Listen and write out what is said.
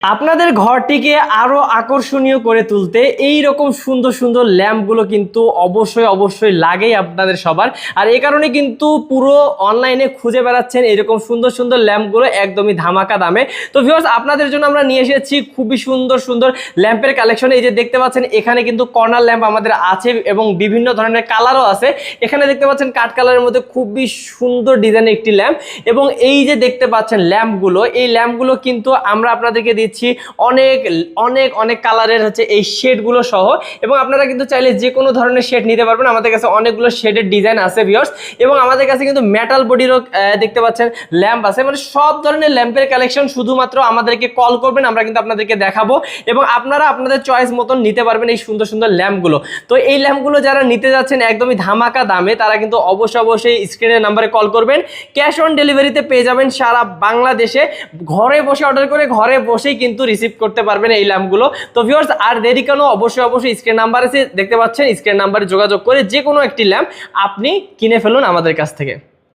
আপনাদের ঘরটিকে আরো আকর্ষণীয় করে তুলতে এই রকম সুন্দর সুন্দর ল্যাম্পগুলো কিন্তু অবশ্যই লাগেই আপনাদের সবার। আর এই কারণে কিন্তু পুরো অনলাইনে খুঁজে বেড়াচ্ছেন এরকম সুন্দর সুন্দর ল্যাম্পগুলো একদমই ধামাকা দামে। তো ভিউয়ার্স, আপনাদের জন্য আমরা নিয়ে এসেছি খুবই সুন্দর সুন্দর ল্যাম্পের কালেকশন। এই যে দেখতে পাচ্ছেন এখানে কিন্তু কর্নার ল্যাম্প আমাদের আছে এবং বিভিন্ন ধরনের কালারও আছে। এখানে দেখতে পাচ্ছেন কাঠ কালারের মধ্যে খুবই সুন্দর ডিজাইনের একটি ল্যাম্প। এবং এই যে দেখতে পাচ্ছেন ল্যাম্পগুলো, এই ল্যাম্পগুলো কিন্তু আমরা আপনাদেরকে অনেক অনেক অনেক কালারের হচ্ছে এই শেডগুলো সহ। এবং আপনারা কিন্তু চাইলে যে কোনো ধরনের শেড নিতে পারবেন। আমাদের কাছে অনেকগুলো শেডের ডিজাইন আছে ভিউয়ার্স। এবং আমাদের কাছে কিন্তু মেটাল বডিরও দেখতে পাচ্ছেন ল্যাম্প আছে। মানে সব ধরনের ল্যাম্পের কালেকশন শুধুমাত্র আমাদেরকে কল করবেন, আমরা কিন্তু আপনাদেরকে দেখাবো এবং আপনারা আপনাদের চয়েস মতন নিতে পারবেন এই সুন্দর সুন্দর ল্যাম্পগুলো। তো এই ল্যাম্পগুলো যারা নিতে যাচ্ছেন একদমই ধামাকা দামে, তারা কিন্তু অবশ্যই স্ক্রিনের নাম্বারে কল করবেন। ক্যাশ অন ডেলিভারিতে পেয়ে যাবেন সারা বাংলাদেশে। ঘরে বসে অর্ডার করে ঘরে বসেই কিন্তু রিসিভ করতে পারবেন এই ল্যাম্পগুলো। তো ভিউয়ার্স, আর দেরি কেন, অবশ্যই স্ক্রিন নাম্বার আছে দেখতে পাচ্ছেন, স্ক্রিন নাম্বারে যোগাযোগ করে যে কোনো একটি ল্যাম্প আপনি কিনে ফেলুন আমাদের কাছ থেকে।